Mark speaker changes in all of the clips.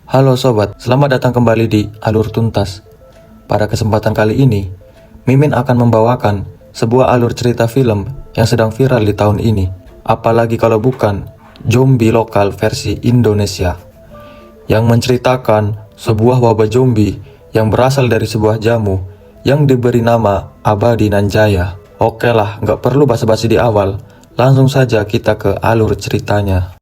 Speaker 1: Halo sobat, selamat datang kembali di Alur Tuntas. Pada kesempatan kali ini, Mimin akan membawakan sebuah alur cerita film yang sedang viral di tahun ini. Apalagi kalau bukan zombie lokal versi Indonesia, yang menceritakan sebuah wabah zombie yang berasal dari sebuah jamu yang diberi nama Abadi Nanjaya. Oke lah, nggak perlu basa-basi di awal, langsung saja kita ke alur ceritanya.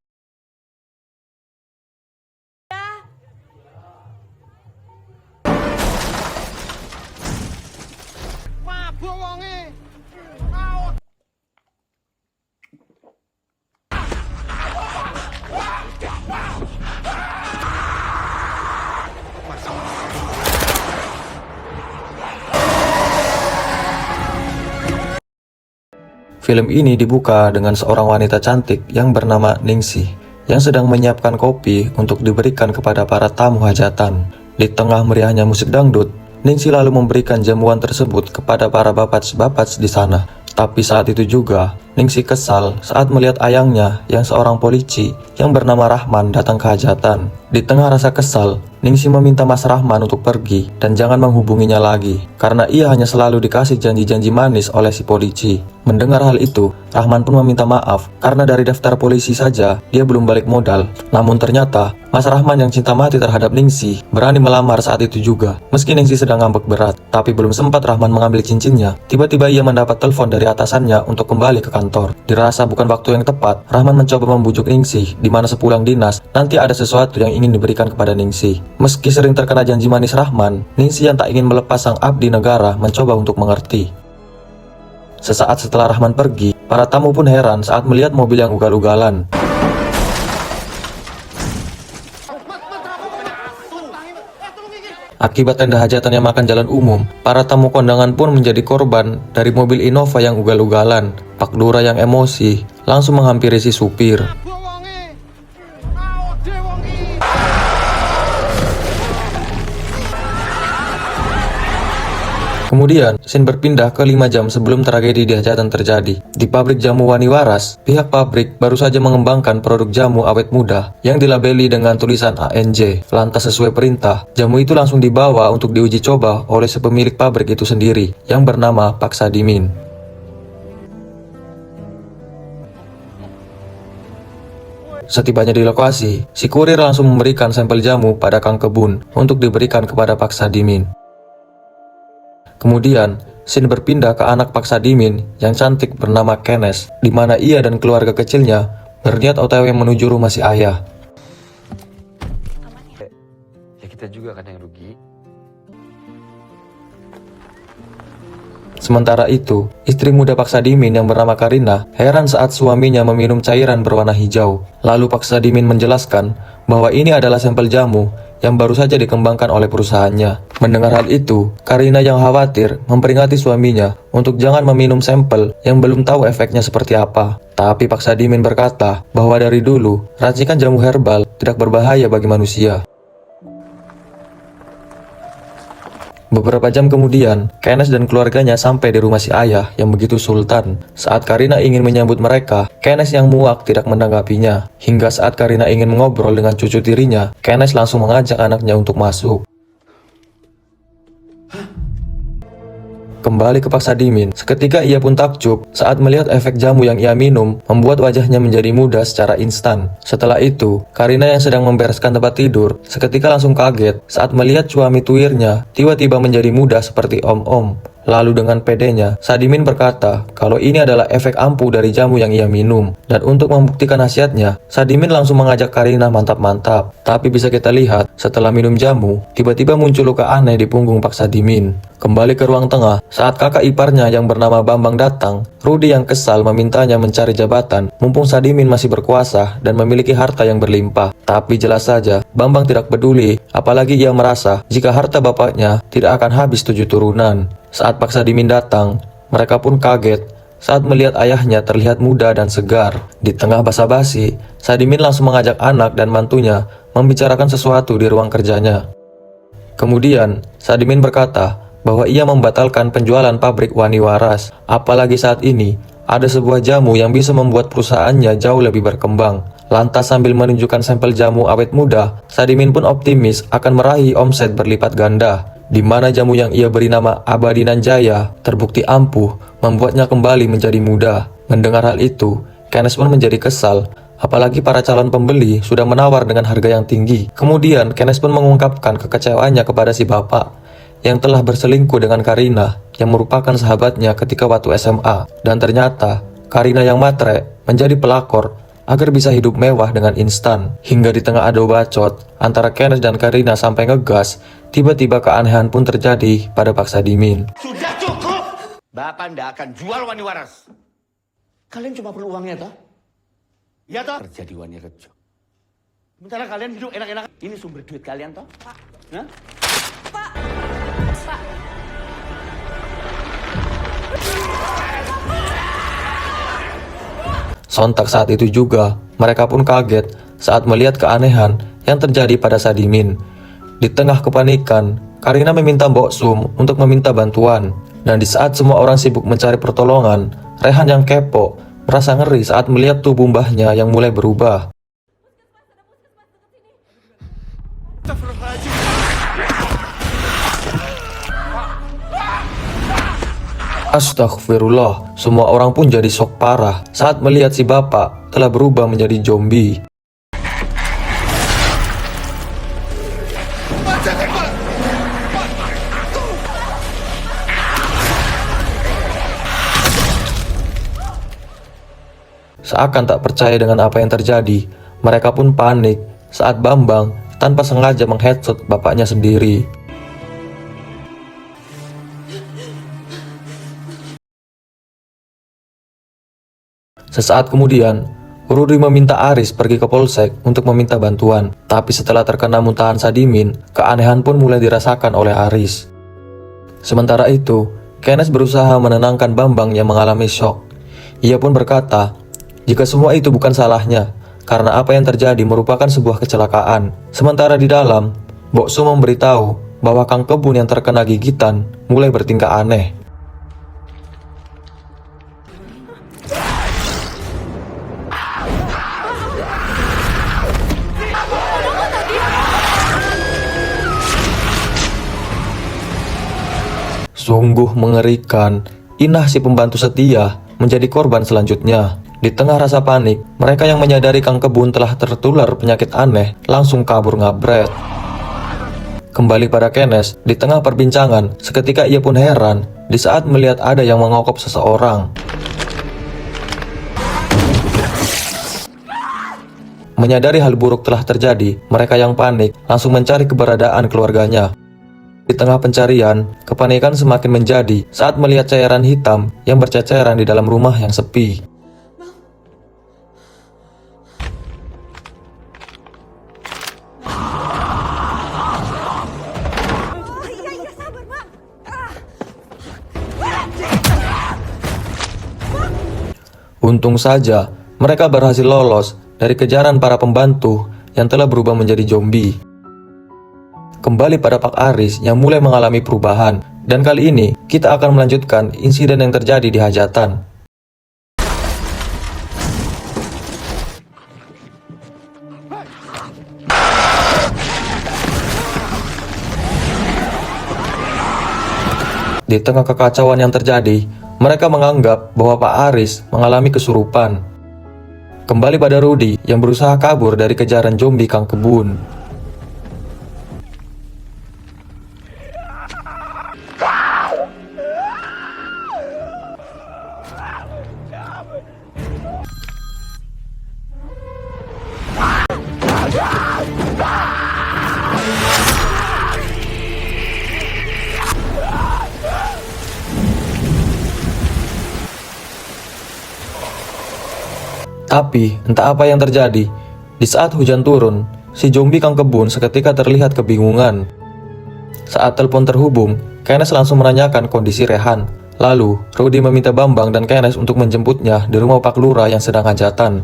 Speaker 1: Film ini dibuka dengan seorang wanita cantik yang bernama Ningsih, yang sedang menyiapkan kopi untuk diberikan kepada para tamu hajatan. Di tengah meriahnya musik dangdut, Ningsih lalu memberikan jamuan tersebut kepada para bapats-bapats di sana. Tapi saat itu juga, Ningsih kesal saat melihat ayangnya yang seorang polisi yang bernama Rahman datang ke hajatan. Di tengah rasa kesal, Ningsih meminta Mas Rahman untuk pergi dan jangan menghubunginya lagi, karena ia hanya selalu dikasih janji-janji manis oleh si polisi. Mendengar hal itu, Rahman pun meminta maaf karena dari daftar polisi saja dia belum balik modal. Namun ternyata Mas Rahman yang cinta mati terhadap Ningsih berani melamar saat itu juga. Meski Ningsih sedang ngambek berat, tapi belum sempat Rahman mengambil cincinnya, tiba-tiba ia mendapat telepon dari atasannya untuk kembali ke kantor. Dirasa bukan waktu yang tepat, Rahman mencoba membujuk Ningsih di mana sepulang dinas nanti ada sesuatu yang ingin diberikan kepada Ningsih. Meski sering terkena janji manis Rahman, Ningsih yang tak ingin melepas sang abdi negara mencoba untuk mengerti. Sesaat setelah Rahman pergi, para tamu pun heran saat melihat mobil yang ugal-ugalan. Akibat tenda hajatan yang makan jalan umum, para tamu kondangan pun menjadi korban dari mobil Innova yang ugal-ugalan. Pak Lurah yang emosi langsung menghampiri si supir. Kemudian, scene berpindah ke 5 jam sebelum tragedi di hajatan terjadi. Di pabrik jamu Wani Waras, pihak pabrik baru saja mengembangkan produk jamu awet muda yang dilabeli dengan tulisan ANJ. Lantas sesuai perintah, jamu itu langsung dibawa untuk diuji coba oleh sepemilik pabrik itu sendiri, yang bernama Pak Sadimin. Setibanya di lokasi, si kurir langsung memberikan sampel jamu pada Kang Kebun untuk diberikan kepada Pak Sadimin. Kemudian, scene berpindah ke anak Pak Sadimin yang cantik bernama Kenes, di mana ia dan keluarga kecilnya berniat OTW menuju rumah si ayah.
Speaker 2: Ya kita juga kan yang rugi.
Speaker 1: Sementara itu, istri muda Pak Sadimin yang bernama Karina heran saat suaminya meminum cairan berwarna hijau. Lalu Pak Sadimin menjelaskan bahwa ini adalah sampel jamu yang baru saja dikembangkan oleh perusahaannya. Mendengar hal itu, Karina yang khawatir memperingati suaminya untuk jangan meminum sampel yang belum tahu efeknya seperti apa. Tapi Pak Sadimin berkata bahwa dari dulu, racikan jamu herbal tidak berbahaya bagi manusia. Beberapa jam kemudian, Kenes dan keluarganya sampai di rumah si ayah yang begitu sultan. Saat Karina ingin menyambut mereka, Kenes yang muak tidak menanggapinya. Hingga saat Karina ingin mengobrol dengan cucu tirinya, Kenes langsung mengajak anaknya untuk masuk. Kembali ke Pak Sadimin, seketika ia pun takjub saat melihat efek jamu yang ia minum membuat wajahnya menjadi muda secara instan. Setelah itu, Karina yang sedang membereskan tempat tidur seketika langsung kaget saat melihat suami tuirnya tiba-tiba menjadi muda seperti om-om. Lalu dengan pedenya, Sadimin berkata kalau ini adalah efek ampuh dari jamu yang ia minum. Dan untuk membuktikan khasiatnya, Sadimin langsung mengajak Karina mantap-mantap. Tapi bisa kita lihat, setelah minum jamu, tiba-tiba muncul luka aneh di punggung Pak Sadimin. Kembali ke ruang tengah, saat kakak iparnya yang bernama Bambang datang, Rudi yang kesal memintanya mencari jabatan, mumpung Sadimin masih berkuasa dan memiliki harta yang berlimpah. Tapi jelas saja, Bambang tidak peduli, apalagi ia merasa jika harta bapaknya tidak akan habis 7 turunan. Saat Pak Sadimin datang, mereka pun kaget saat melihat ayahnya terlihat muda dan segar. Di tengah basa-basi, Sadimin langsung mengajak anak dan mantunya membicarakan sesuatu di ruang kerjanya. Kemudian, Sadimin berkata bahwa ia membatalkan penjualan pabrik Wani Waras. Apalagi saat ini, ada sebuah jamu yang bisa membuat perusahaannya jauh lebih berkembang. Lantas sambil menunjukkan sampel jamu awet muda, Sadimin pun optimis akan meraih omset berlipat ganda, di mana jamu yang ia beri nama Abadi Nanjaya terbukti ampuh membuatnya kembali menjadi muda. Mendengar hal itu, Kenneth pun menjadi kesal, apalagi para calon pembeli sudah menawar dengan harga yang tinggi. Kemudian Kenneth pun mengungkapkan kekecewaannya kepada si bapak yang telah berselingkuh dengan Karina yang merupakan sahabatnya ketika waktu SMA. Dan ternyata Karina yang matre menjadi pelakor agar bisa hidup mewah dengan instan. Hingga di tengah adu bacot antara Kenneth dan Karina sampai ngegas, tiba-tiba keanehan pun terjadi pada Pak Sadimin.
Speaker 3: Sudah cukup! Bapak ndak akan jual Wani Waras. Kalian cuma perlu uangnya, toh? Ya, toh? Kerja di Wani Rejo. Sementara kalian hidup enak-enak. Ini sumber duit kalian, toh? Pak. Hah?
Speaker 4: Pak. Pak.
Speaker 1: Sontak saat itu juga, mereka pun kaget saat melihat keanehan yang terjadi pada Sadimin. Di tengah kepanikan, Karina meminta Mbok Sum untuk meminta bantuan. Dan di saat semua orang sibuk mencari pertolongan, Rehan yang kepo merasa ngeri saat melihat tubuh mbahnya yang mulai berubah. Astagfirullah, semua orang pun jadi shock parah saat melihat si bapak telah berubah menjadi zombie. Seakan tak percaya dengan apa yang terjadi, mereka pun panik saat Bambang tanpa sengaja mengheadshot bapaknya sendiri. Sesaat kemudian, Rudi meminta Aris pergi ke polsek untuk meminta bantuan. Tapi setelah terkena muntahan Sadimin, keanehan pun mulai dirasakan oleh Aris. Sementara itu, Kenneth berusaha menenangkan Bambang yang mengalami shock. Ia pun berkata, jika semua itu bukan salahnya, karena apa yang terjadi merupakan sebuah kecelakaan. Sementara di dalam, Mbok Sum memberitahu bahwa Kang Kebun yang terkena gigitan mulai bertingkah aneh. Sungguh mengerikan, Inah si pembantu setia menjadi korban selanjutnya. Di tengah rasa panik, mereka yang menyadari Kang Kebun telah tertular penyakit aneh langsung kabur ngabret. Kembali pada Kenneth, di tengah perbincangan, seketika ia pun heran di saat melihat ada yang mengokop seseorang. Menyadari hal buruk telah terjadi, mereka yang panik langsung mencari keberadaan keluarganya. Di tengah pencarian, kepanikan semakin menjadi saat melihat cairan hitam yang berceceran di dalam rumah yang sepi. Untung saja, mereka berhasil lolos dari kejaran para pembantu yang telah berubah menjadi zombie. Kembali pada Pak Aris yang mulai mengalami perubahan, dan kali ini kita akan melanjutkan insiden yang terjadi di hajatan. Di tengah kekacauan yang terjadi, mereka menganggap bahwa Pak Aris mengalami kesurupan. Kembali pada Rudi yang berusaha kabur dari kejaran zombie Kang Kebun. Tapi entah apa yang terjadi, di saat hujan turun, si zombie Kang Kebun seketika terlihat kebingungan. Saat telepon terhubung, Kenneth langsung menanyakan kondisi Rehan. Lalu, Rudi meminta Bambang dan Kenneth untuk menjemputnya di rumah Pak Lurah yang sedang hajatan.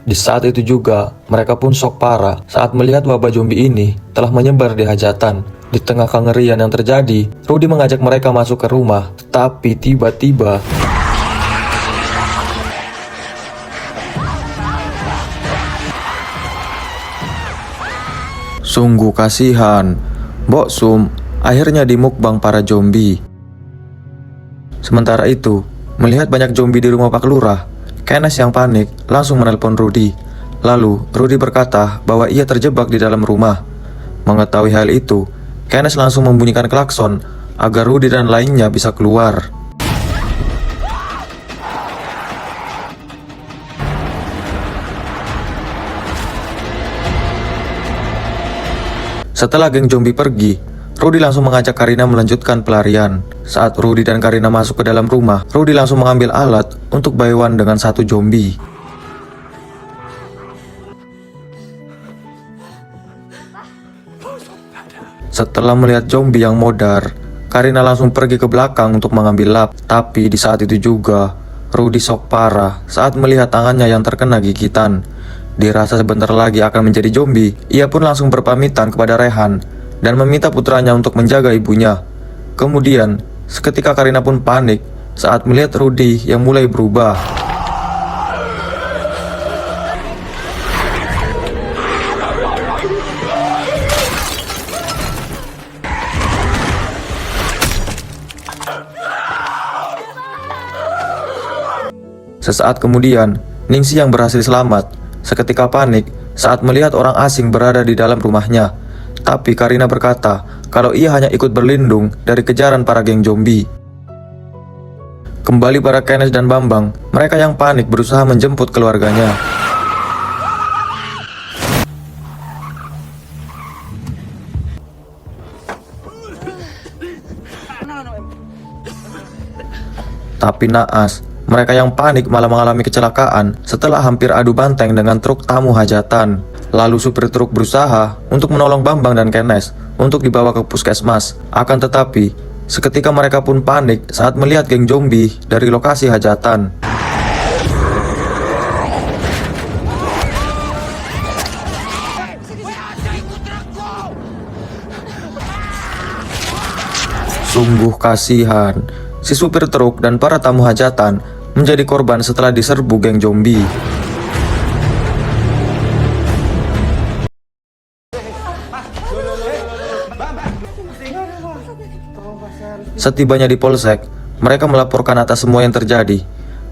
Speaker 1: Di saat itu juga, mereka pun shock parah saat melihat wabah zombie ini telah menyebar di hajatan. Di tengah kengerian yang terjadi, Rudi mengajak mereka masuk ke rumah, tapi tiba-tiba Sungguh kasihan. Mbok Sum akhirnya dimukbang para zombie. Sementara itu, melihat banyak zombie di rumah Pak Lurah, Kenneth yang panik langsung menelpon Rudy. Lalu, Rudy berkata bahwa ia terjebak di dalam rumah. Mengetahui hal itu, Kenneth langsung membunyikan klakson agar Rudy dan lainnya bisa keluar. Setelah geng zombie pergi, Rudy langsung mengajak Karina melanjutkan pelarian. Saat Rudy dan Karina masuk ke dalam rumah, Rudy langsung mengambil alat untuk buy one dengan satu zombie. Setelah melihat zombie yang modar, Karina langsung pergi ke belakang untuk mengambil lap. Tapi di saat itu juga, Rudy shock parah saat melihat tangannya yang terkena gigitan. Dirasa sebentar lagi akan menjadi zombie, ia pun langsung berpamitan kepada Rehan dan meminta putranya untuk menjaga ibunya. Kemudian, seketika Karina pun panik saat melihat Rudy yang mulai berubah. Sesaat kemudian, Ningsi yang berhasil selamat seketika panik saat melihat orang asing berada di dalam rumahnya. Tapi Karina berkata kalau ia hanya ikut berlindung dari kejaran para geng zombie. Kembali para Kenneth dan Bambang, mereka yang panik berusaha menjemput keluarganya. Tapi naas, mereka yang panik malah mengalami kecelakaan setelah hampir adu banteng dengan truk tamu hajatan. Lalu supir truk berusaha untuk menolong Bambang dan Kenneth untuk dibawa ke puskesmas. Akan tetapi, seketika mereka pun panik saat melihat geng zombie dari lokasi hajatan. Sungguh kasihan, si supir truk dan para tamu hajatan menjadi korban setelah diserbu geng zombie. Setibanya di polsek, mereka melaporkan atas semua yang terjadi.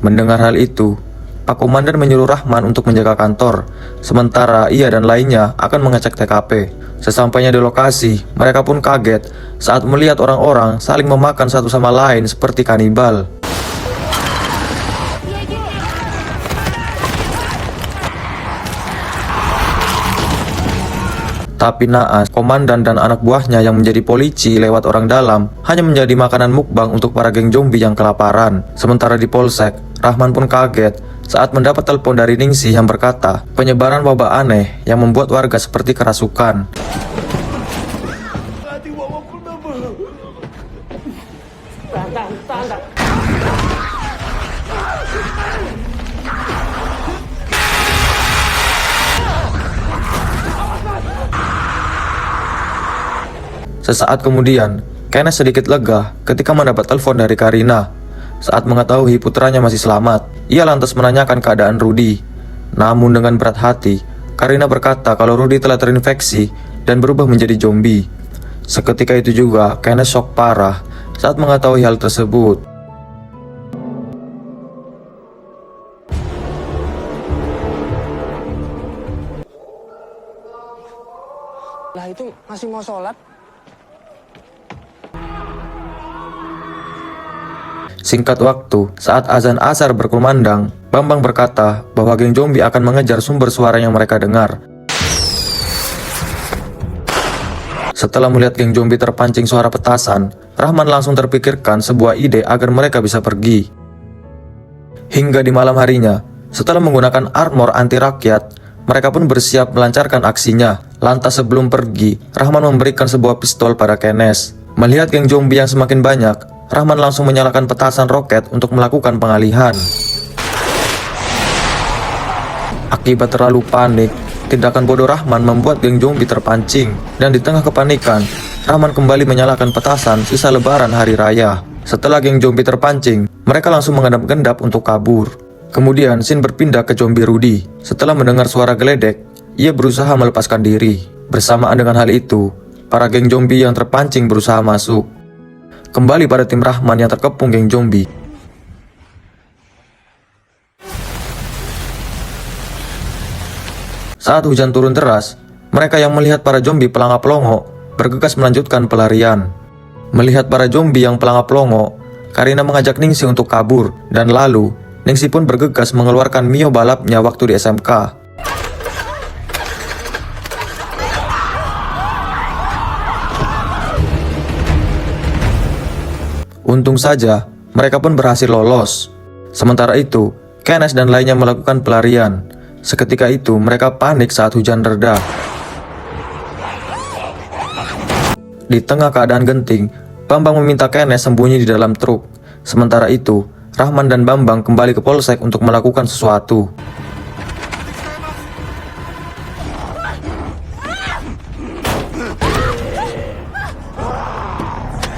Speaker 1: Mendengar hal itu, Pak Komandan menyuruh Rahman untuk menjaga kantor, sementara ia dan lainnya akan mengecek TKP. Sesampainya di lokasi, mereka pun kaget saat melihat orang-orang saling memakan satu sama lain seperti kanibal. Tapi naas, komandan dan anak buahnya yang menjadi polisi lewat orang dalam hanya menjadi makanan mukbang untuk para geng zombie yang kelaparan. Sementara di polsek, Rahman pun kaget saat mendapat telepon dari Ningsi yang berkata penyebaran wabah aneh yang membuat warga seperti kerasukan. Sesaat kemudian, Kenneth sedikit lega ketika mendapat telepon dari Karina. Saat mengetahui putranya masih selamat, ia lantas menanyakan keadaan Rudy. Namun dengan berat hati, Karina berkata kalau Rudy telah terinfeksi dan berubah menjadi zombie. Seketika itu juga, Kenneth shock parah saat mengetahui hal tersebut.
Speaker 5: Lah itu masih mau sholat?
Speaker 1: Singkat waktu, saat azan asar berkumandang, Bambang berkata bahwa geng zombie akan mengejar sumber suara yang mereka dengar. Setelah melihat geng zombie terpancing suara petasan, Rahman langsung terpikirkan sebuah ide agar mereka bisa pergi. Hingga di malam harinya, setelah menggunakan armor anti rakyat, mereka pun bersiap melancarkan aksinya. Lantas sebelum pergi, Rahman memberikan sebuah pistol pada Kenneth. Melihat geng zombie yang semakin banyak, Rahman langsung menyalakan petasan roket untuk melakukan pengalihan. Akibat terlalu panik, tindakan bodoh Rahman membuat geng zombie terpancing. Dan di tengah kepanikan, Rahman kembali menyalakan petasan sisa lebaran hari raya. Setelah geng zombie terpancing, mereka langsung mengendap-endap untuk kabur. Kemudian scene berpindah ke zombie Rudy. Setelah mendengar suara geledek, ia berusaha melepaskan diri. Bersamaan dengan hal itu, para geng zombie yang terpancing berusaha masuk. Kembali pada tim Rahman yang terkepung geng zombie. Saat hujan turun deras, mereka yang melihat para zombie pelangap-longo bergegas melanjutkan pelarian. Melihat para zombie yang pelangap-longo, Karina mengajak Ningsih untuk kabur, dan lalu Ningsih pun bergegas mengeluarkan Mio balapnya waktu di SMK. Untung saja, mereka pun berhasil lolos. Sementara itu, Kenneth dan lainnya melakukan pelarian. Seketika itu, mereka panik saat hujan reda. Di tengah keadaan genting, Bambang meminta Kenneth sembunyi di dalam truk. Sementara itu, Rahman dan Bambang kembali ke polsek untuk melakukan sesuatu.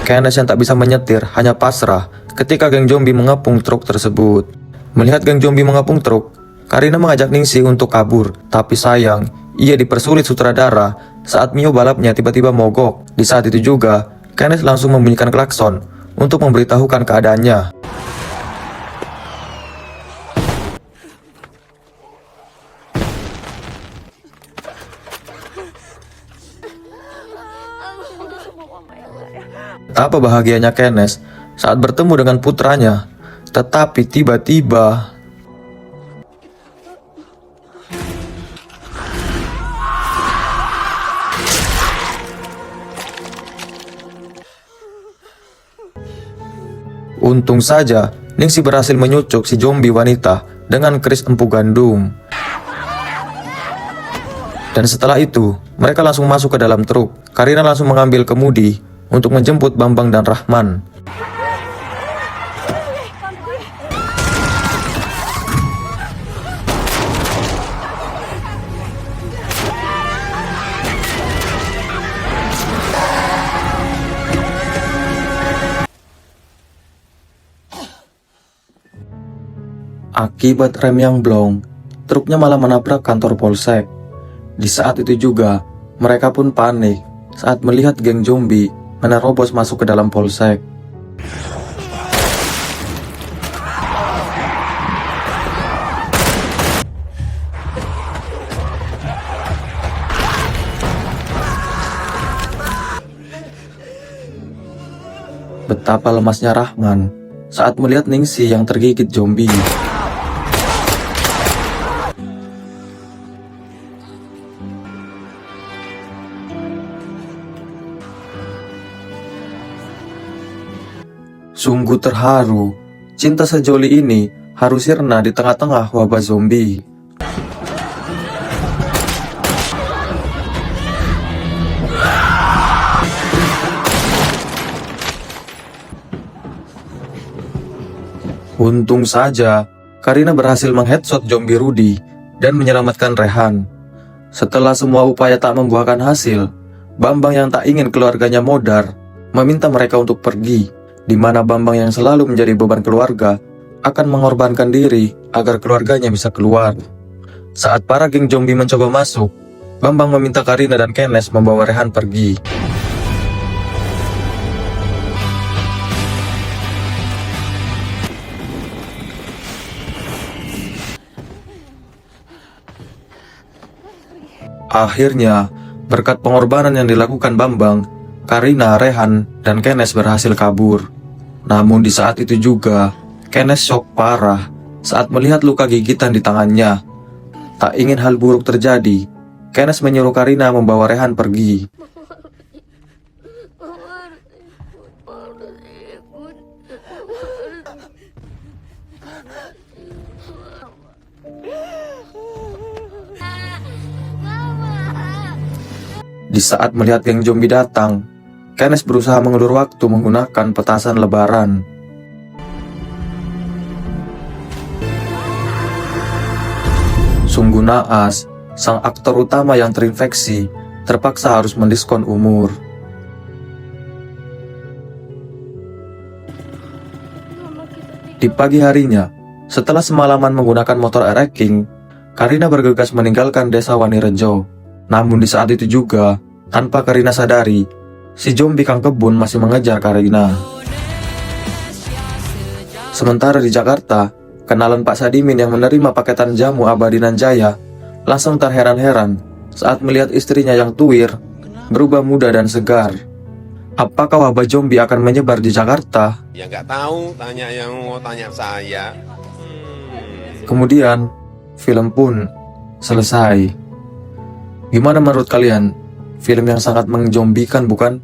Speaker 1: Kenneth yang tak bisa menyetir hanya pasrah ketika geng zombie mengepung truk tersebut. Melihat geng zombie mengepung truk, Karina mengajak Ningsih untuk kabur, tapi sayang, ia dipersulit sutradara saat Mio balapnya tiba-tiba mogok. Di saat itu juga, Kenneth langsung membunyikan klakson untuk memberitahukan keadaannya. Betapa bahagianya Kenneth saat bertemu dengan putranya, tetapi tiba-tiba untung saja, Ningsih berhasil menyucuk si zombie wanita dengan keris empu gandum. Dan setelah itu, mereka langsung masuk ke dalam truk. Karina langsung mengambil kemudi untuk menjemput Bambang dan Rahman. Akibat rem yang blong, truknya malah menabrak kantor polsek. Di saat itu juga, mereka pun panik saat melihat geng zombie menerobos masuk ke dalam polsek. Betapa lemasnya Rahman saat melihat Ningsih yang tergigit zombie. Sungguh terharu, cinta sejoli ini harus sirna di tengah-tengah wabah zombie. Untung saja, Karina berhasil mengheadshot zombie Rudy dan menyelamatkan Rehan. Setelah semua upaya tak membuahkan hasil, Bambang yang tak ingin keluarganya modar meminta mereka untuk pergi, di mana Bambang yang selalu menjadi beban keluarga akan mengorbankan diri agar keluarganya bisa keluar. Saat para geng zombie mencoba masuk, Bambang meminta Karina dan Kenneth membawa Rehan pergi. Akhirnya, berkat pengorbanan yang dilakukan Bambang, Karina, Rehan, dan Kenneth berhasil kabur. Namun di saat itu juga, Kenneth shock parah saat melihat luka gigitan di tangannya. Tak ingin hal buruk terjadi, Kenneth menyuruh Karina membawa Rehan pergi. Di saat melihat geng zombie datang, Kenneth berusaha mengulur waktu menggunakan petasan lebaran. Sungguh naas, sang aktor utama yang terinfeksi terpaksa harus mendiskon umur. Di pagi harinya, setelah semalaman menggunakan motor Air King, Karina bergegas meninggalkan desa Wanirejo. Namun di saat itu juga, tanpa Karina sadari, si zombie kang kebun masih mengejar Karina. Sementara di Jakarta, kenalan Pak Sadimin yang menerima paketan jamu abadi nan jaya langsung terheran-heran saat melihat istrinya yang tuwir berubah muda dan segar. Apakah wabah zombie akan menyebar di Jakarta?
Speaker 6: Ya nggak tahu, tanya yang mau tanya saya.
Speaker 1: Kemudian, film pun selesai. Gimana menurut kalian? Film yang sangat menjombikan bukan?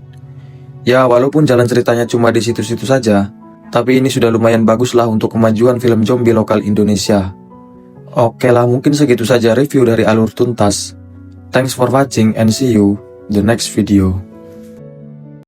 Speaker 1: Ya, walaupun jalan ceritanya cuma di situ-situ saja, tapi ini sudah lumayan bagus lah untuk kemajuan film zombie lokal Indonesia. Oke lah, mungkin segitu saja review dari Alur Tuntas. Thanks for watching and see you the next video.